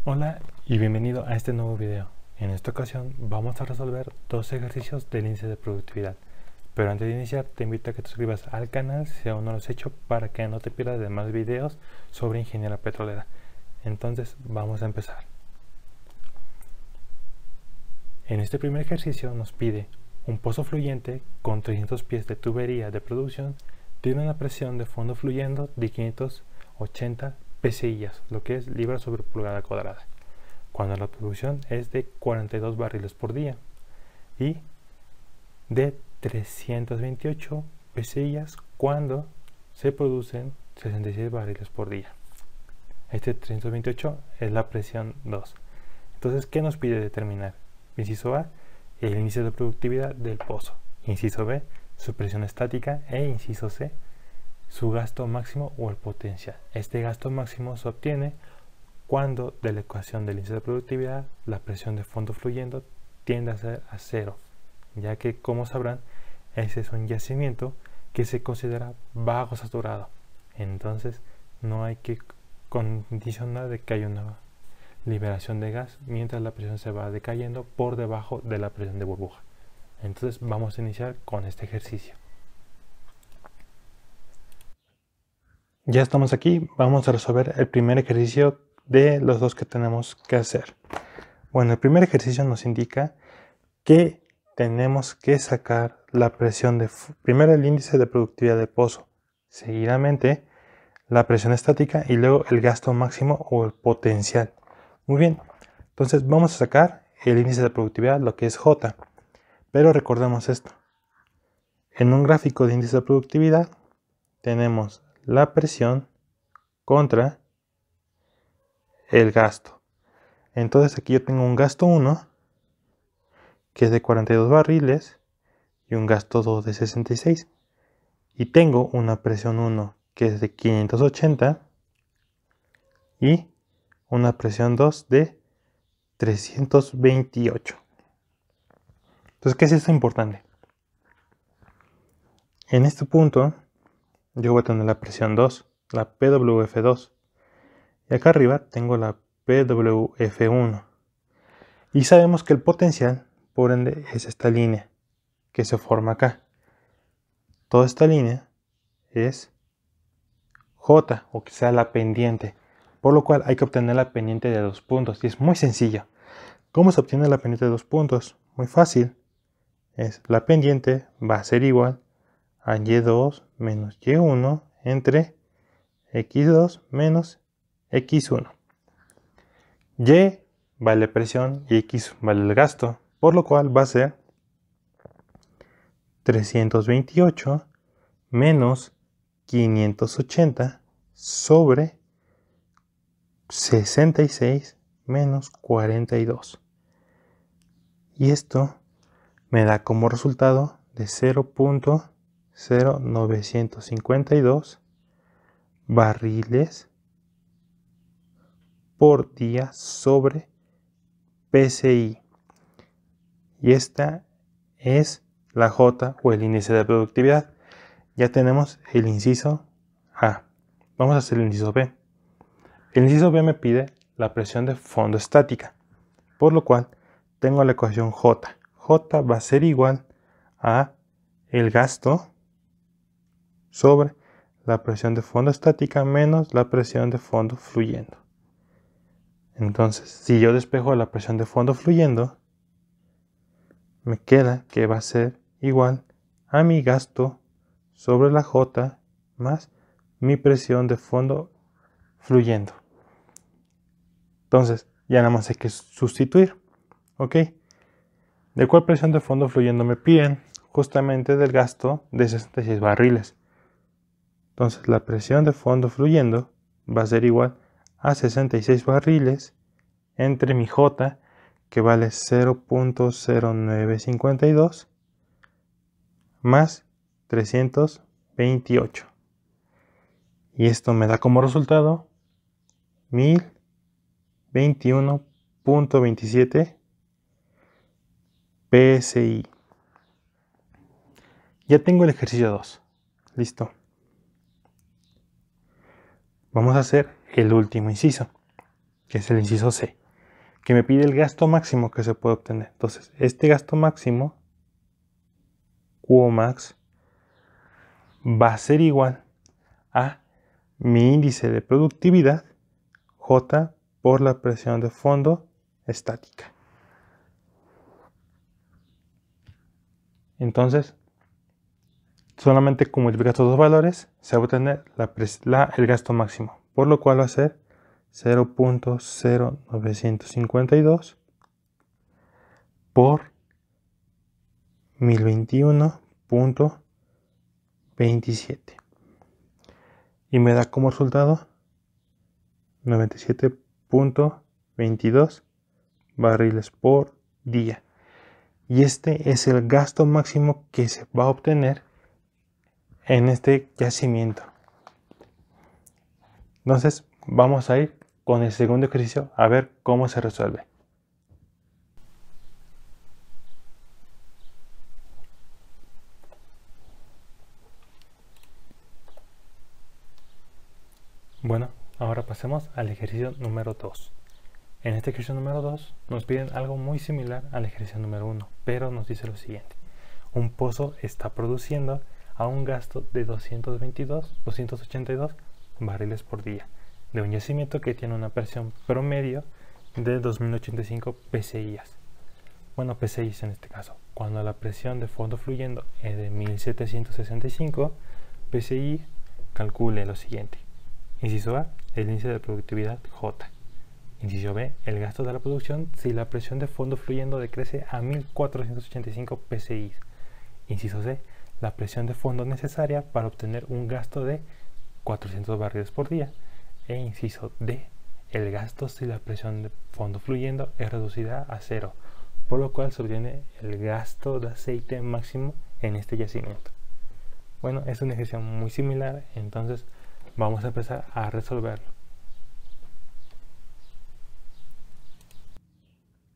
Hola y bienvenido a este nuevo video. En esta ocasión vamos a resolver dos ejercicios del índice de productividad. Pero antes de iniciar te invito a que te suscribas al canal si aún no lo has hecho para que no te pierdas de más videos sobre ingeniería petrolera. Entonces vamos a empezar. En este primer ejercicio nos pide un pozo fluyente con 300 pies de tubería de producción. Tiene una presión de fondo fluyendo de 580 psi, lo que es libra sobre pulgada cuadrada, cuando la producción es de 42 barriles por día, y de 328 psi cuando se producen 66 barriles por día. Este 328 es la presión 2. Entonces, ¿qué nos pide determinar? Inciso A, el índice de productividad del pozo. Inciso B, su presión estática. E inciso C, su gasto máximo o el potencial. Este gasto máximo se obtiene cuando de la ecuación del índice de productividad la presión de fondo fluyendo tiende a ser a cero, ya que, como sabrán, ese es un yacimiento que se considera bajo saturado. Entonces no hay que condicionar de que haya una liberación de gas mientras la presión se va decayendo por debajo de la presión de burbuja. Entonces vamos a iniciar con este ejercicio. Ya estamos aquí, vamos a resolver el primer ejercicio de los dos que tenemos que hacer. Bueno, el primer ejercicio nos indica que tenemos que sacar la presión de primero el índice de productividad del pozo, seguidamente la presión estática y luego el gasto máximo o el potencial. Muy bien, entonces vamos a sacar el índice de productividad, lo que es J, pero recordemos esto. En un gráfico de índice de productividad tenemos la presión contra el gasto. Entonces aquí yo tengo un gasto 1 que es de 42 barriles y un gasto 2 de 66. Y tengo una presión 1 que es de 580 y una presión 2 de 328. Entonces, ¿qué es esto importante? En este punto yo voy a tener la presión 2, la PWF2. Y acá arriba tengo la PWF1. Y sabemos que el potencial, por ende, es esta línea que se forma acá. Toda esta línea es J, o que sea la pendiente, por lo cual hay que obtener la pendiente de 2 puntos. Y es muy sencillo. ¿Cómo se obtiene la pendiente de 2 puntos? Muy fácil. La pendiente va a ser igual a Y2 menos Y1 entre X2 menos X1. Y vale presión y X vale el gasto, por lo cual va a ser 328 menos 580 sobre 66 menos 42. Y esto me da como resultado de 0.0952 barriles por día sobre PCI. Y esta es la J, o el índice de productividad. Ya tenemos el inciso A. Vamos a hacer el inciso B. El inciso B me pide la presión de fondo estática, por lo cual tengo la ecuación J. J va a ser igual a el gasto sobre la presión de fondo estática menos la presión de fondo fluyendo. Entonces, si yo despejo la presión de fondo fluyendo, me queda que va a ser igual a mi gasto sobre la J más mi presión de fondo fluyendo. Entonces, ya nada más hay que sustituir. ¿Ok? ¿De cuál presión de fondo fluyendo me piden? Justamente del gasto de 66 barriles. Entonces, la presión de fondo fluyendo va a ser igual a 66 barriles entre mi J, que vale 0.0952, más 328. Y esto me da como resultado 1021.27 PSI. Ya tengo el ejercicio 2. Listo. Vamos a hacer el último inciso. que es el inciso C, que me pide el gasto máximo que se puede obtener. Entonces, este gasto máximo, Qmax, va a ser igual a mi índice de productividad, J, por la presión de fondo estática. Entonces, solamente con multiplicar estos dos valores se va a obtener el gasto máximo, por lo cual va a ser 0.0952 por 1021.27 y me da como resultado 97.22 barriles por día. Y este es el gasto máximo que se va a obtener en este yacimiento. Entonces vamos a ir con el segundo ejercicio a ver cómo se resuelve. Bueno, ahora pasemos al ejercicio número 2. En este ejercicio número 2 nos piden algo muy similar al ejercicio número 1, pero nos dice lo siguiente. Un pozo está produciendo a un gasto de 282 barriles por día, de un yacimiento que tiene una presión promedio de 2085 psi. Bueno, psi en este caso. Cuando la presión de fondo fluyendo es de 1765 psi, calcule lo siguiente. Inciso A, el índice de productividad J. Inciso B, el gasto de la producción si la presión de fondo fluyendo decrece a 1485 psi. Inciso C, la presión de fondo necesaria para obtener un gasto de 400 barriles por día. E inciso D, el gasto si la presión de fondo fluyendo es reducida a cero, por lo cual se obtiene el gasto de aceite máximo en este yacimiento. Bueno, es un ejercicio muy similar, entonces vamos a empezar a resolverlo.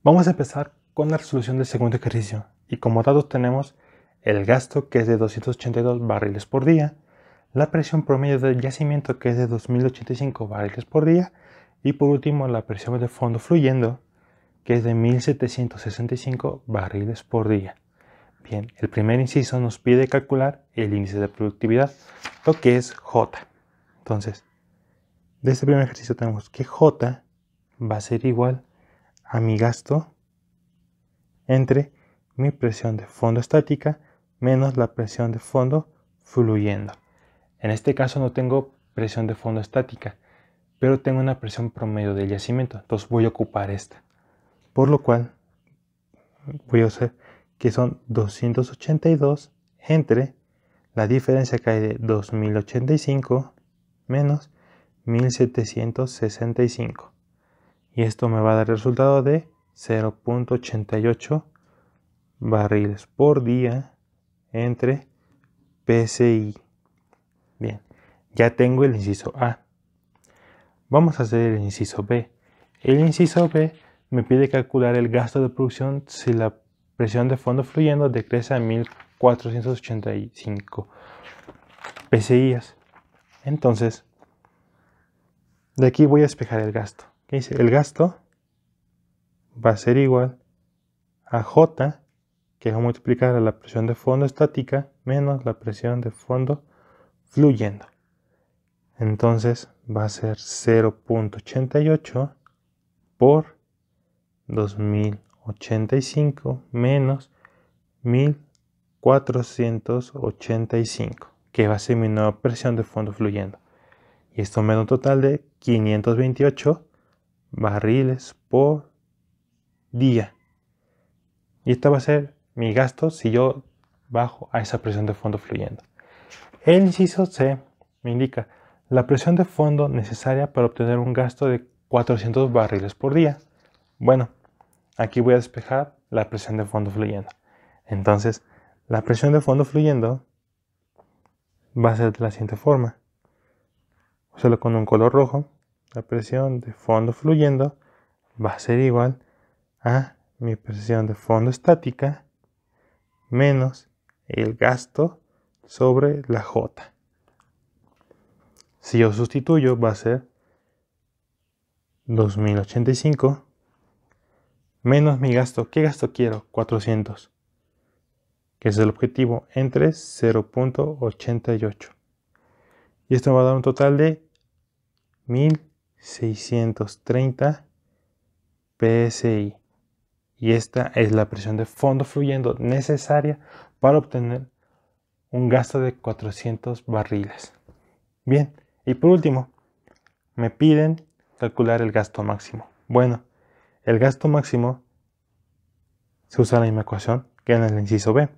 Vamos a empezar con la resolución del segundo ejercicio y como datos tenemos el gasto que es de 282 barriles por día, la presión promedio del yacimiento que es de 2085 barriles por día y por último la presión de fondo fluyendo que es de 1765 barriles por día. Bien, el primer inciso nos pide calcular el índice de productividad, lo que es J. Entonces, de este primer ejercicio tenemos que J va a ser igual a mi gasto entre mi presión de fondo estática menos la presión de fondo fluyendo. En este caso no tengo presión de fondo estática, pero tengo una presión promedio del yacimiento, entonces voy a ocupar esta. Por lo cual voy a hacer que son 282 entre la diferencia que hay de 2085 menos 1765. Y esto me va a dar el resultado de 0.88 barriles por día entre PSI. Bien, ya tengo el inciso A. Vamos a hacer el inciso B. El inciso B me pide calcular el gasto de producción si la presión de fondo fluyendo decrece a 1485 psi. Entonces, de aquí voy a despejar el gasto. ¿Qué dice? El gasto va a ser igual a J, que va a multiplicar a la presión de fondo estática menos la presión de fondo fluyendo. Entonces va a ser 0.88 por 2085 menos 1485, que va a ser mi nueva presión de fondo fluyendo. Y esto me da un total de 528 barriles por día. Y esta va a ser mi gasto si yo bajo a esa presión de fondo fluyendo. El inciso C me indica la presión de fondo necesaria para obtener un gasto de 400 barriles por día. Bueno, aquí voy a despejar la presión de fondo fluyendo. Entonces, la presión de fondo fluyendo va a ser de la siguiente forma. Solo con un color rojo, la presión de fondo fluyendo va a ser igual a mi presión de fondo estática menos el gasto sobre la J. Si yo sustituyo va a ser 2085 menos mi gasto. ¿Qué gasto quiero? 400, que es el objetivo, entre 0.88. Y esto me va a dar un total de 1630 PSI. Y esta es la presión de fondo fluyendo necesaria para obtener un gasto de 400 barriles. Bien, y por último, me piden calcular el gasto máximo. Bueno, el gasto máximo se usa la misma ecuación que en el inciso B.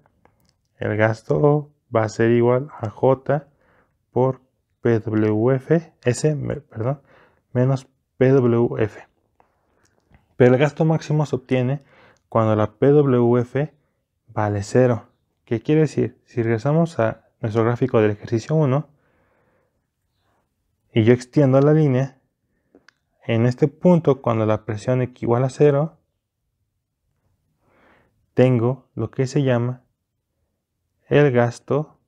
El gasto va a ser igual a J por PWF, menos PWF. Pero el gasto máximo se obtiene cuando la PWF vale 0. ¿Qué quiere decir? Si regresamos a nuestro gráfico del ejercicio 1 y yo extiendo la línea, en este punto, cuando la presión equivale a 0, tengo lo que se llama el gasto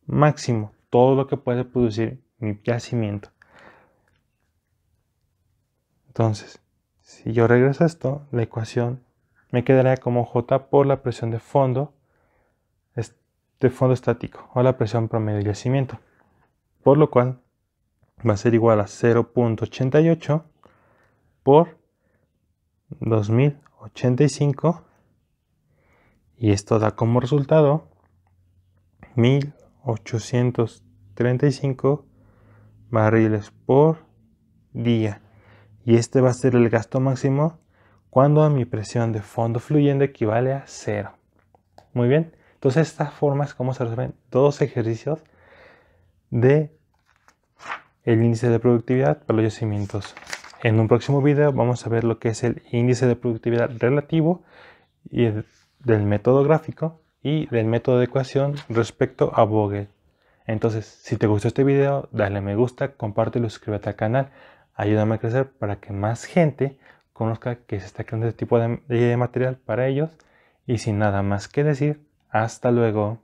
máximo, todo lo que puede producir mi yacimiento. Entonces, si yo regreso a esto, la ecuación me quedaría como J por la presión de fondo estático o la presión promedio de yacimiento, por lo cual va a ser igual a 0.88 por 2085, y esto da como resultado 1835 barriles por día. Y este va a ser el gasto máximo cuando mi presión de fondo fluyendo equivale a 0. Muy bien, entonces esta forma es como se resuelven todos los ejercicios de el índice de productividad para los yacimientos. En un próximo video vamos a ver lo que es el índice de productividad relativo y del método gráfico y del método de ecuación respecto a Vogel. Entonces, si te gustó este video, dale me gusta, compártelo y suscríbete al canal. Ayúdame a crecer para que más gente conozca que se está creando este tipo de material para ellos. Y sin nada más que decir, hasta luego.